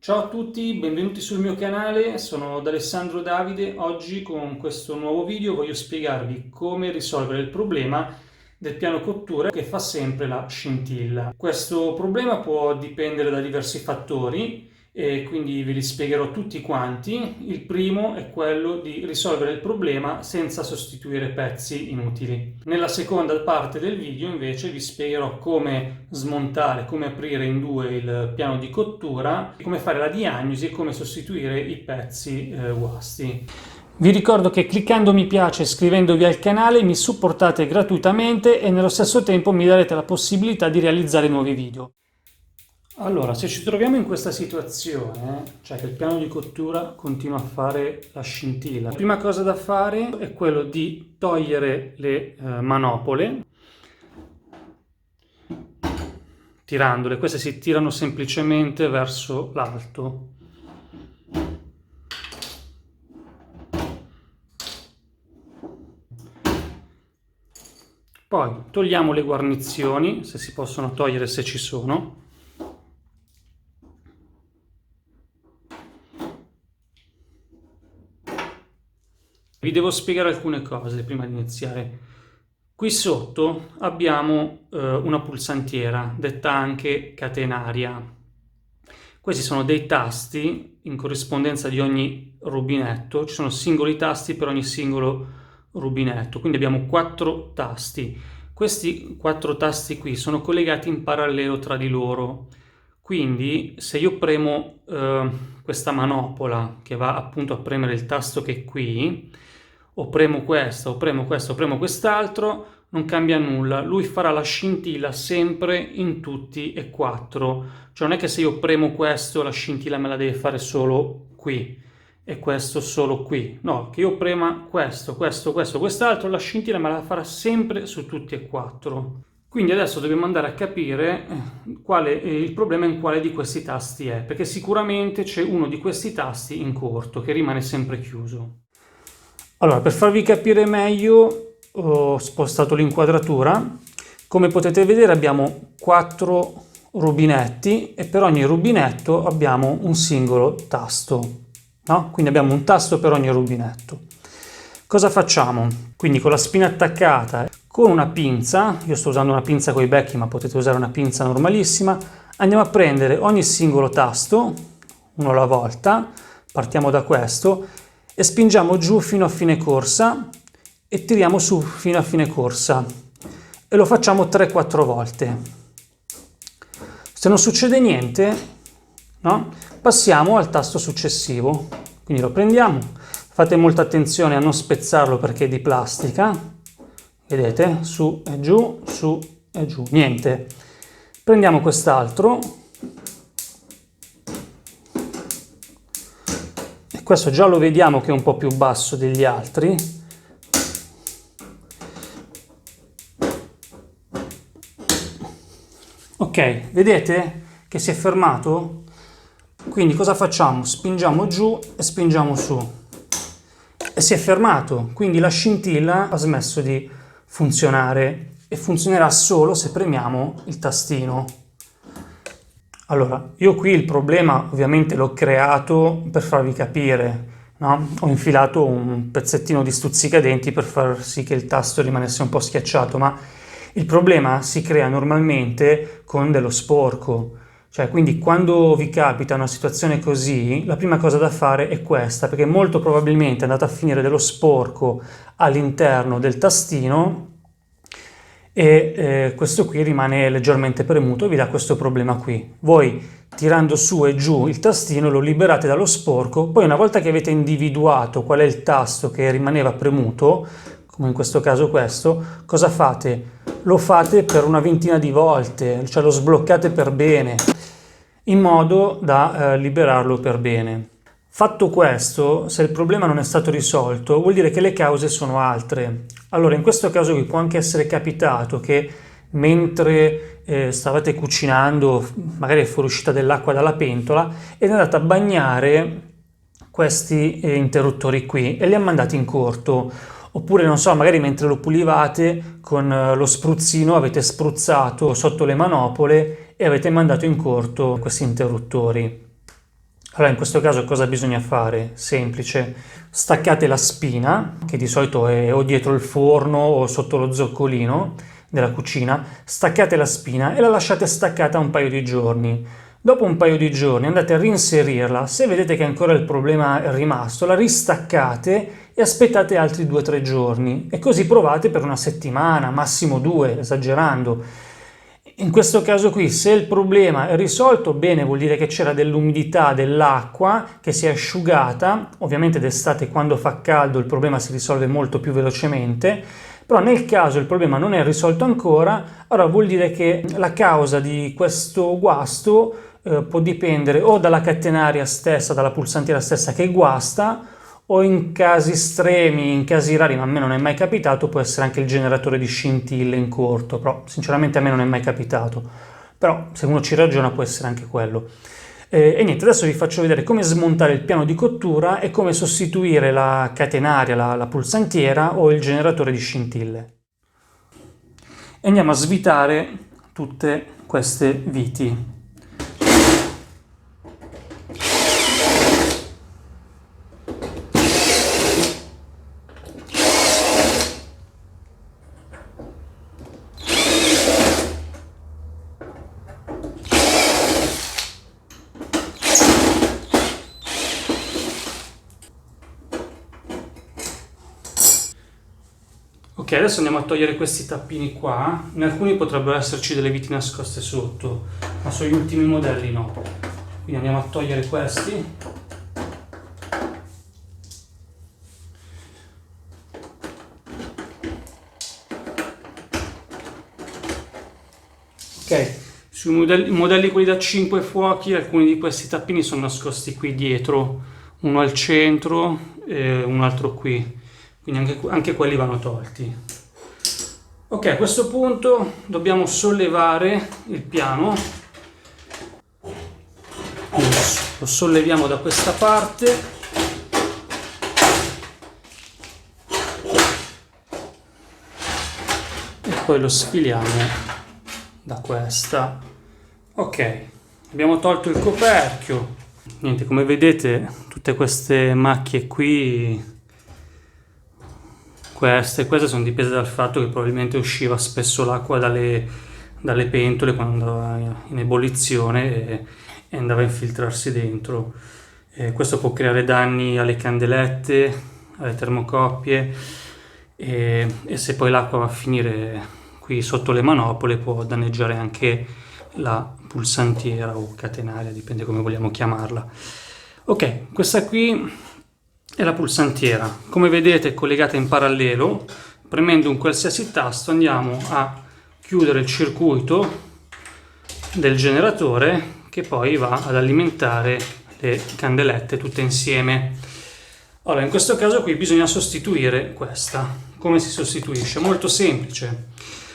Ciao a tutti, benvenuti sul mio canale, sono D'Alessandro Davide. Oggi con questo nuovo video voglio spiegarvi come risolvere il problema del piano cottura che fa sempre la scintilla. Questo problema può dipendere da diversi fattori e quindi ve li spiegherò tutti quanti. Il primo è quello di risolvere il problema senza sostituire pezzi inutili. Nella seconda parte del video invece vi spiegherò come smontare, come aprire in due il piano di cottura, come fare la diagnosi e come sostituire i pezzi guasti. Vi ricordo che cliccando mi piace e iscrivendovi al canale mi supportate gratuitamente e nello stesso tempo mi darete la possibilità di realizzare nuovi video. Allora, se ci troviamo in questa situazione, cioè che il piano di cottura continua a fare la scintilla, la prima cosa da fare è quello di togliere le manopole, tirandole. Queste si tirano semplicemente verso l'alto. Poi togliamo le guarnizioni, se si possono togliere, se ci sono. Vi devo spiegare alcune cose prima di iniziare. Qui sotto abbiamo una pulsantiera, detta anche catenaria. Questi sono dei tasti in corrispondenza di ogni rubinetto, ci sono singoli tasti per ogni singolo rubinetto, quindi abbiamo 4 tasti. Questi 4 tasti qui sono collegati in parallelo tra di loro, quindi se io premo questa manopola che va appunto a premere il tasto che è qui, o premo questo, o premo questo, o premo quest'altro, non cambia nulla, lui farà la scintilla sempre in tutti e 4, cioè non è che se io premo questo la scintilla me la deve fare solo qui e questo solo qui, no, che io prema questo, questo, questo, quest'altro, la scintilla me la farà sempre su tutti e 4. Quindi adesso dobbiamo andare a capire il problema in quale di questi tasti è, perché sicuramente c'è uno di questi tasti in corto che rimane sempre chiuso. Allora, per farvi capire meglio ho spostato l'inquadratura. Come potete vedere abbiamo 4 rubinetti e per ogni rubinetto abbiamo un singolo tasto, no? Quindi abbiamo un tasto per ogni rubinetto. Cosa facciamo? Quindi con la spina attaccata, con una pinza, io sto usando una pinza con i becchi ma potete usare una pinza normalissima, andiamo a prendere ogni singolo tasto, uno alla volta, partiamo da questo, e spingiamo giù fino a fine corsa e tiriamo su fino a fine corsa e lo facciamo 3-4 volte. Se non succede niente, no? Passiamo al tasto successivo, quindi lo prendiamo, fate molta attenzione a non spezzarlo perché è di plastica, vedete? Su e giù, niente. Prendiamo quest'altro. Questo già lo vediamo che è un po' più basso degli altri. Ok, vedete che si è fermato? Quindi cosa facciamo? Spingiamo giù e spingiamo su. E si è fermato, quindi la scintilla ha smesso di funzionare e funzionerà solo se premiamo il tastino. Allora, io qui il problema ovviamente l'ho creato per farvi capire, no? Ho infilato un pezzettino di stuzzicadenti per far sì che il tasto rimanesse un po' schiacciato, ma il problema si crea normalmente con dello sporco. Cioè, quindi quando vi capita una situazione così, la prima cosa da fare è questa, perché molto probabilmente è andato a finire dello sporco all'interno del tastino e questo qui rimane leggermente premuto e vi dà questo problema qui. Voi tirando su e giù il tastino lo liberate dallo sporco, poi una volta che avete individuato qual è il tasto che rimaneva premuto, come in questo caso questo, cosa fate? Lo fate per una ventina di volte, cioè lo sbloccate per bene, in modo da liberarlo per bene. Fatto questo, se il problema non è stato risolto, vuol dire che le cause sono altre. Allora, in questo caso qui può anche essere capitato che mentre stavate cucinando, magari è fuoriuscita dell'acqua dalla pentola ed è andata a bagnare questi interruttori qui e li ha mandati in corto. Oppure, non so, magari mentre lo pulivate con lo spruzzino avete spruzzato sotto le manopole e avete mandato in corto questi interruttori. Allora, in questo caso cosa bisogna fare? Semplice. Staccate la spina, che di solito è o dietro il forno o sotto lo zoccolino della cucina, staccate la spina e la lasciate staccata un paio di giorni. Dopo un paio di giorni andate a reinserirla, se vedete che ancora il problema è rimasto, la ristaccate e aspettate altri 2-3 giorni e così provate per una settimana, massimo 2, esagerando. In questo caso qui, se il problema è risolto, bene, vuol dire che c'era dell'umidità dell'acqua che si è asciugata. Ovviamente d'estate, quando fa caldo, il problema si risolve molto più velocemente, però nel caso il problema non è risolto ancora, allora vuol dire che la causa di questo guasto può dipendere o dalla catenaria stessa, dalla pulsantiera stessa che guasta, o in casi estremi, in casi rari, ma a me non è mai capitato, può essere anche il generatore di scintille in corto, però sinceramente a me non è mai capitato. Però se uno ci ragiona può essere anche quello. E niente, adesso vi faccio vedere come smontare il piano di cottura e come sostituire la catenaria, la pulsantiera o il generatore di scintille. E andiamo a svitare tutte queste viti. Ok, adesso andiamo a togliere questi tappini qua. In alcuni potrebbero esserci delle viti nascoste sotto, ma sugli ultimi modelli no. Quindi andiamo a togliere questi. Ok, sui modelli quelli da 5 fuochi, alcuni di questi tappini sono nascosti qui dietro, uno al centro e un altro qui. Quindi anche quelli vanno tolti. Ok, a questo punto dobbiamo sollevare il piano. Lo solleviamo da questa parte. E poi lo sfiliamo da questa. Ok, abbiamo tolto il coperchio. Niente, come vedete, tutte queste macchie qui. Queste sono dipese dal fatto che probabilmente usciva spesso l'acqua dalle pentole quando andava in ebollizione e andava a infiltrarsi dentro. Questo può creare danni alle candelette, alle termocoppie e se poi l'acqua va a finire qui sotto le manopole può danneggiare anche la pulsantiera o catenaria, dipende come vogliamo chiamarla. Ok, questa qui è la pulsantiera. Come vedete è collegata in parallelo. Premendo un qualsiasi tasto andiamo a chiudere il circuito del generatore che poi va ad alimentare le candelette tutte insieme. Allora, in questo caso qui bisogna sostituire questa. Come si sostituisce? Molto semplice.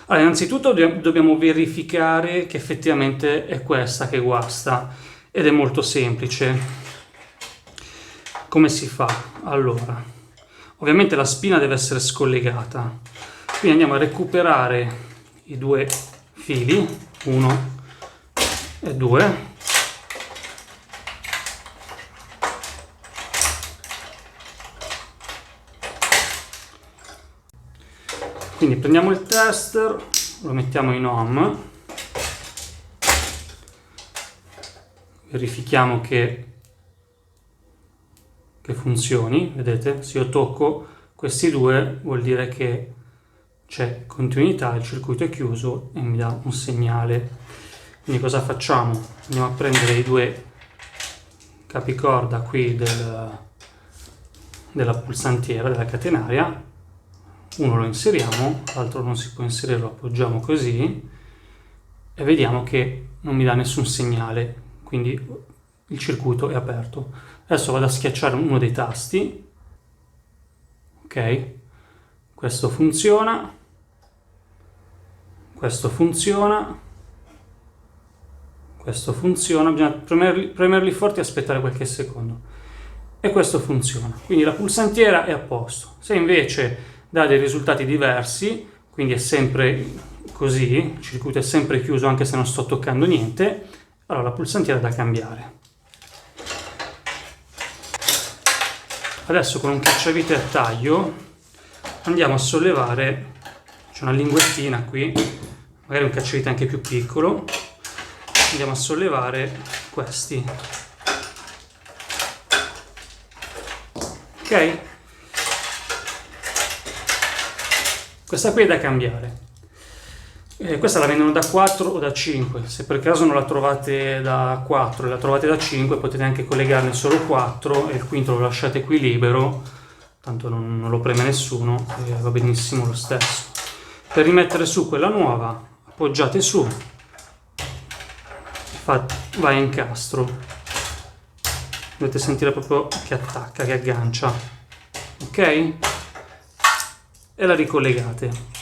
Allora, innanzitutto dobbiamo verificare che effettivamente è questa che guasta ed è molto semplice. Come si fa? Allora, ovviamente la spina deve essere scollegata, quindi andiamo a recuperare i due fili, 1 e 2, quindi prendiamo il tester, lo mettiamo in home, verifichiamo che funzioni, vedete? Se io tocco questi due vuol dire che c'è continuità, il circuito è chiuso e mi dà un segnale. Quindi cosa facciamo? Andiamo a prendere i due capicorda qui della pulsantiera, della catenaria, uno lo inseriamo, l'altro non si può inserire, lo appoggiamo così e vediamo che non mi dà nessun segnale, quindi il circuito è aperto. Adesso vado a schiacciare uno dei tasti, ok, questo funziona, questo funziona, bisogna premerli forti e aspettare qualche secondo e questo funziona, quindi la pulsantiera è a posto. Se invece dà dei risultati diversi, quindi è sempre così, il circuito è sempre chiuso anche se non sto toccando niente, allora la pulsantiera è da cambiare. Adesso con un cacciavite a taglio andiamo a sollevare, c'è una linguettina qui, magari un cacciavite anche più piccolo, andiamo a sollevare questi. Ok? Questa qui è da cambiare. Questa la vendono da 4 o da 5, se per caso non la trovate da 4 e la trovate da 5 potete anche collegarne solo 4 e il quinto lo lasciate qui libero, tanto non lo preme nessuno e va benissimo lo stesso. Per rimettere su quella nuova appoggiate su, va a incastro, dovete sentire proprio che attacca, che aggancia, ok? E la ricollegate.